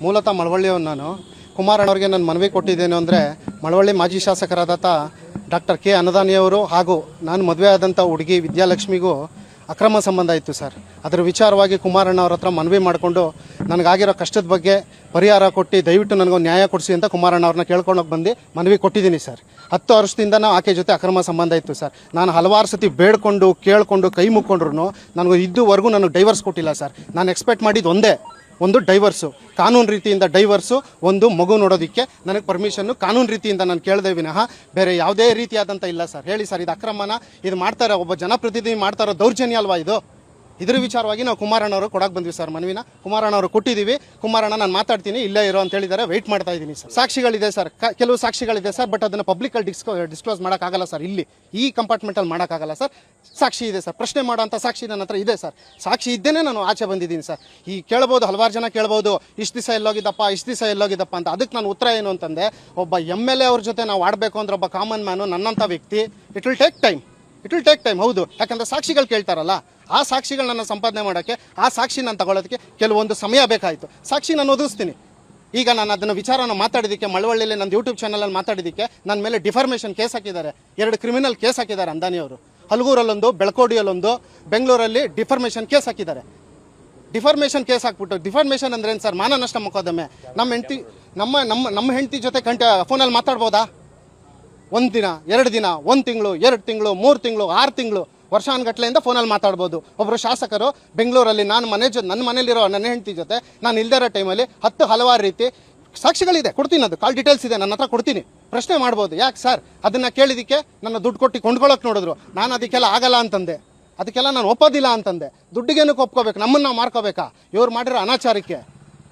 ಮೂಲತಃ ಮಳವಳ್ಳಿಯವನು ನಾನು. ಕುಮಾರಣ್ಣವ್ರಿಗೆ ನಾನು ಮನವಿ ಕೊಟ್ಟಿದ್ದೇನೆ ಅಂದರೆ, ಮಳವಳ್ಳಿ ಮಾಜಿ ಶಾಸಕರಾದಂಥ ಡಾಕ್ಟರ್ ಕೆ ಅನ್ನದಾನಿಯವರು ಹಾಗೂ ನಾನು ಮದುವೆ ಆದಂಥ ಹುಡುಗಿ ವಿದ್ಯಾಲಕ್ಷ್ಮಿಗೂ ಅಕ್ರಮ ಸಂಬಂಧ ಇತ್ತು ಸರ್. ಅದರ ವಿಚಾರವಾಗಿ ಕುಮಾರಣ್ಣವ್ರ ಹತ್ರ ಮನವಿ ಮಾಡಿಕೊಂಡು ನನಗಾಗಿರೋ ಕಷ್ಟದ ಬಗ್ಗೆ ಪರಿಹಾರ ಕೊಟ್ಟು ದಯವಿಟ್ಟು ನನಗೊಂದು ನ್ಯಾಯ ಕೊಡಿಸಿ ಅಂತ ಕುಮಾರಣ್ಣವ್ರನ್ನ ಕೇಳ್ಕೊಂಡೋಗಿ ಬಂದು ಮನವಿ ಕೊಟ್ಟಿದ್ದೀನಿ ಸರ್. 10 ವರ್ಷದಿಂದ ಆಕೆ ಜೊತೆ ಅಕ್ರಮ ಸಂಬಂಧ ಇತ್ತು ಸರ್. ನಾನು ಹಲವಾರು ಸತಿ ಬೇಡ್ಕೊಂಡು ಕೇಳಿಕೊಂಡು ಕೈ ಮುಕ್ಕೊಂಡ್ರು ನನಗೆ ಇದುವರೆಗೂ ನನಗೆ ಡೈವರ್ಸ್ ಕೊಟ್ಟಿಲ್ಲ ಸರ್. ನಾನು ಎಕ್ಸ್ಪೆಕ್ಟ್ ಮಾಡಿದ್ದು ಒಂದು ಡೈವರ್ಸು, ಕಾನೂನು ರೀತಿಯಿಂದ ಡೈವರ್ಸು, ಒಂದು ಮಗು ನೋಡೋದಕ್ಕೆ ನನಗೆ ಪರ್ಮಿಷನ್ನು ಕಾನೂನು ರೀತಿಯಿಂದ ನಾನು ಕೇಳಿದೆ ವಿನಃ ಬೇರೆ ಯಾವುದೇ ರೀತಿಯಾದಂಥ ಇಲ್ಲ ಸರ್. ಹೇಳಿ ಸರ್, ಇದು ಅಕ್ರಮನ? ಇದು ಮಾಡ್ತಾರೆ, ಒಬ್ಬ ಜನಪ್ರತಿನಿಧಿ ಮಾಡ್ತಾರೋ ದೌರ್ಜನ್ಯ ಅಲ್ವಾ ಇದು? ಇದ್ರ ವಿಚಾರವಾಗಿ ನಾವು ಕುಮಾರಣ್ಣವರು ಕೊಡಕ್ಕೆ ಬಂದ್ವಿ ಸರ್ ಮನವಿನ. ಕುಮಾರಣ್ಣವರು ಕೊಟ್ಟಿದ್ದೀವಿ. ಕುಮಾರಣ್ಣ ನಾನು ಮಾತಾಡ್ತೀನಿ, ಇಲ್ಲೇ ಇರೋ ಅಂತ ಹೇಳಿದ್ದಾರೆ. ವೆಯ್ಟ್ ಮಾಡ್ತಾ ಇದ್ದೀನಿ ಸರ್. ಸಾಕ್ಷಿಗಳಿದೆ ಸರ್, ಕೆಲವು ಸಾಕ್ಷಿಗಳಿದೆ ಸರ್, ಬಟ್ ಅದನ್ನು ಪಬ್ಲಿಕಲ್ಲಿ ಡಿಸ್ಕ್ಲೋಸ್ ಮಾಡೋಕ್ಕಾಗಲ್ಲ ಸರ್. ಇಲ್ಲಿ ಈ ಕಂಪಾರ್ಟ್ಮೆಂಟಲ್ಲಿ ಮಾಡೋಕ್ಕಾಗಲ್ಲ ಸರ್. ಸಾಕ್ಷಿ ಇದೆ ಸರ್, ಪ್ರಶ್ನೆ ಮಾಡೋಂಥ ಸಾಕ್ಷಿ ನನ್ನ ಹತ್ರ ಇದೆ ಸರ್. ಸಾಕ್ಷಿ ಇದ್ದೇನೆ ನಾನು ಆಚೆ ಬಂದಿದ್ದೀನಿ ಸರ್. ಈ ಕೇಳ್ಬೋದು, ಹಲವಾರು ಜನ ಕೇಳ್ಬೋದು, ಇಷ್ಟು ದಿವಸ ಎಲ್ಲೋಗಿದ್ದಪ್ಪ ಅಂತ. ಅದಕ್ಕೆ ನಾನು ಉತ್ತರ ಏನು ಅಂತಂದೆ, ಒಬ್ಬ MLA ಅವ್ರ ಜೊತೆ ನಾವು ಆಡಬೇಕು ಅಂದ್ರೆ ಒಬ್ಬ ಕಾಮನ್ ಮ್ಯಾನು ನನ್ನಂಥ ವ್ಯಕ್ತಿ, ಇಟ್ ವಿಲ್ ಟೇಕ್ ಟೈಮ್. ಹೌದು, ಯಾಕಂದರೆ ಸಾಕ್ಷಿಗಳು ಕೇಳ್ತಾರಲ್ಲ, ಆ ಸಾಕ್ಷಿಗಳನ್ನ ಸಂಪಾದನೆ ಮಾಡೋಕ್ಕೆ, ಆ ಸಾಕ್ಷಿ ನಾನು ತಗೊಳ್ಳೋದಕ್ಕೆ ಕೆಲವೊಂದು ಸಮಯ ಬೇಕಾಯಿತು. ಸಾಕ್ಷಿ ನಾನು ಒದಗಿಸ್ತೀನಿ. ಈಗ ನಾನು ಅದನ್ನು ವಿಚಾರನ ಮಾತಾಡಿದ್ದಕ್ಕೆ, ಮಳವಳ್ಳಿಯಲ್ಲಿ ನನ್ನ ಯೂಟ್ಯೂಬ್ ಚಾನಲಲ್ಲಿ ಮಾತಾಡಿದ್ದಕ್ಕೆ ನನ್ನ ಮೇಲೆ ಡಿಫಾರ್ಮೇಷನ್ ಕೇಸ್ ಹಾಕಿದ್ದಾರೆ. 2 ಕ್ರಿಮಿನಲ್ ಕೇಸ್ ಹಾಕಿದ್ದಾರೆ ಅಂದಾನಿಯವರು. ಹಲಗೂರಲ್ಲೊಂದು, ಬೆಳಕೋಡಿಯಲ್ಲೊಂದು, ಬೆಂಗಳೂರಲ್ಲಿ ಡಿಫಾರ್ಮೇಷನ್ ಕೇಸ್ ಹಾಕಿದ್ದಾರೆ. ಡಿಫಾರ್ಮೇಷನ್ ಕೇಸ್ ಹಾಕ್ಬಿಟ್ಟು, ಡಿಫಾರ್ಮೇಷನ್ ಅಂದ್ರೆ ಏನು ಸರ್? ಮಾನನಷ್ಟ ಮೊಕದ್ದಮೆ. ನಮ್ಮ ಹೆಂಡತಿ ಜೊತೆ ಫೋನಲ್ಲಿ ಮಾತಾಡ್ಬೋದಾ? 1 ದಿನ, 2 ದಿನ, 1 ತಿಂಗಳು, 2 ತಿಂಗಳು, 3 ತಿಂಗಳು, 6 ತಿಂಗಳು, ವರ್ಷಾನುಗಟ್ಲೆಯಿಂದ ಫೋನಲ್ಲಿ ಮಾತಾಡ್ಬೋದು. ಒಬ್ಬರು ಶಾಸಕರು ಬೆಂಗಳೂರಲ್ಲಿ ನನ್ನ ಮನೇಲಿರೋ ನನ್ನ ಹೆಂಡತಿ ಜೊತೆ ನಾನು ಇಲ್ದೇ ಇರೋ ಟೈಮಲ್ಲಿ ಹಲವಾರು ರೀತಿ ಸಾಕ್ಷಿಗಳಿದೆ, ಕೊಡ್ತೀನಿ. ಅದು ಕಾಲ್ ಡೀಟೇಲ್ಸ್ ಇದೆ, ನನ್ನ ಹತ್ರ ಕೊಡ್ತೀನಿ. ಪ್ರಶ್ನೆ ಮಾಡ್ಬೋದು. ಯಾಕೆ ಸರ್ ಅದನ್ನು ಕೇಳಿದ್ದಕ್ಕೆ ನನ್ನ ದುಡ್ಡು ಕೊಟ್ಟು ಕೊಂಡ್ಕೊಳ್ಳೋಕೆ ನೋಡಿದ್ರು. ನಾನು ಅದಕ್ಕೆಲ್ಲ ಆಗಲ್ಲ ಅಂತಂದೆ, ಅದಕ್ಕೆಲ್ಲ ನಾನು ಒಪ್ಪೋದಿಲ್ಲ ಅಂತಂದೆ. ದುಡ್ಡಿಗೇನಕ್ಕೆ ಒಪ್ಕೋಬೇಕು? ನಮ್ಮನ್ನು ನಾವು ಮಾರ್ಕೋಬೇಕಾ? ಇವ್ರು ಮಾಡಿರೋ ಅನಾಚಾರಕ್ಕೆ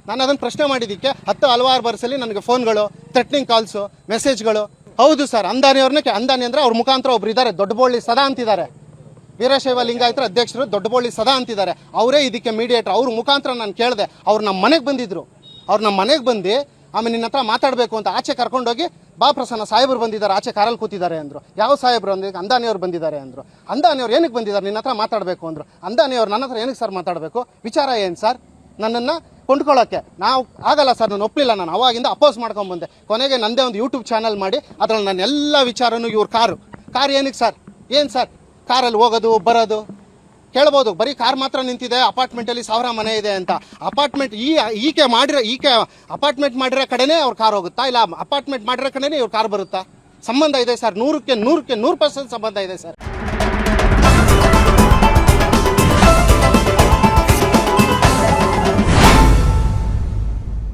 ನಾನು ಅದನ್ನು ಪ್ರಶ್ನೆ ಮಾಡಿದ್ದಕ್ಕೆ ಹಲವಾರು ಬರ್ಸಲ್ಲಿ ನನಗೆ ಫೋನ್ಗಳು, ಥ್ರೆಟ್ನಿಂಗ್ ಕಾಲ್ಸು, ಮೆಸೇಜ್ಗಳು. ಹೌದು ಸರ್, ಅಂದಾನಿ ಅಂದರೆ ಅವ್ರ ಮುಖಾಂತರ ಒಬ್ರು ಇದ್ದಾರೆ, ದೊಡ್ಡಬೋಳ್ಳಿ ಸದಾ ಅಂತಿದ್ದಾರೆ. ವೀರಶೈವ ಲಿಂಗಾಯತರ ಅಧ್ಯಕ್ಷರು ದೊಡ್ಡಬೋಳ್ಳಿ ಸದಾ ಅಂತಿದ್ದಾರೆ. ಅವರೇ ಇದಕ್ಕೆ ಮೀಡಿಯೇಟರ್. ಅವ್ರ ಮುಖಾಂತರ ನಾನು ಕೇಳಿದೆ. ಅವ್ರು ನಮ್ಮ ಮನೆಗೆ ಬಂದಿದ್ರು. ಬಂದು ಆಮೇಲೆ ನಿನ್ನ ಹತ್ರ ಮಾತಾಡಬೇಕು ಅಂತ ಆಚೆ ಕರ್ಕೊಂಡೋಗಿ, ಬಾ ಪ್ರಸನ್ನ ಸಾಹೇಬರು ಬಂದಿದ್ದಾರೆ, ಆಚೆ ಕಾರಲ್ಲಿ ಕೂತಿದ್ದಾರೆ ಅಂದರು. ಯಾವ ಸಾಹೇಬರು ಅಂದ್ರೆ ಅಂದಾನಿಯವ್ರು ಬಂದಿದ್ದಾರೆ ಅಂದರು. ಅಂದಾನಿಯವ್ರು ಏನಕ್ಕೆ ಬಂದಿದ್ದಾರೆ? ನಿನ್ನ ಹತ್ರ ಮಾತಾಡಬೇಕು ಅಂದರು. ಅಂದಾನಿಯವ್ರು ನನ್ನ ಹತ್ರ ಏನಕ್ಕೆ ಸರ್ ಮಾತಾಡಬೇಕು? ವಿಚಾರ ಏನು ಸರ್? ನನ್ನನ್ನು ಕೊಂಡ್ಕೊಳ್ಳೋಕ್ಕೆ ನಾವು ಆಗಲ್ಲ ಸರ್, ನಾನು ಒಪ್ಪಲಿಲ್ಲ. ನಾನು ಅವಾಗಿಂದ ಅಪೋಸ್ ಮಾಡ್ಕೊಂಡ್ಬಂದೆ. ಕೊನೆಗೆ ನಂದೇ ಒಂದು ಯೂಟ್ಯೂಬ್ ಚಾನಲ್ ಮಾಡಿ ಅದರಲ್ಲಿ ನನ್ನ ಎಲ್ಲ ವಿಚಾರನೂ ಇವ್ರ ಕಾರು ಏನಕ್ಕೆ ಸರ್? ಏನು ಸರ್ ಕಾರಲ್ಲಿ ಹೋಗೋದು ಬರೋದು? ಕೇಳ್ಬೋದು, ಬರೀ ಕಾರ್ ಮಾತ್ರ ನಿಂತಿದೆ, ಅಪಾರ್ಟ್ಮೆಂಟಲ್ಲಿ 1000 ಮನೆ ಇದೆ ಅಂತ. ಅಪಾರ್ಟ್ಮೆಂಟ್ ಈಕೆ ಅಪಾರ್ಟ್ಮೆಂಟ್ ಮಾಡಿರೋ ಕಡೆನೇ ಅವ್ರ ಕಾರ್ ಹೋಗುತ್ತಾ? ಇಲ್ಲ ಅಪಾರ್ಟ್ಮೆಂಟ್ ಮಾಡಿರೋ ಕಡೆನೇ ಇವ್ರ ಕಾರ್ ಬರುತ್ತಾ? ಸಂಬಂಧ ಇದೆ ಸರ್, 100% ಸಂಬಂಧ ಇದೆ ಸರ್.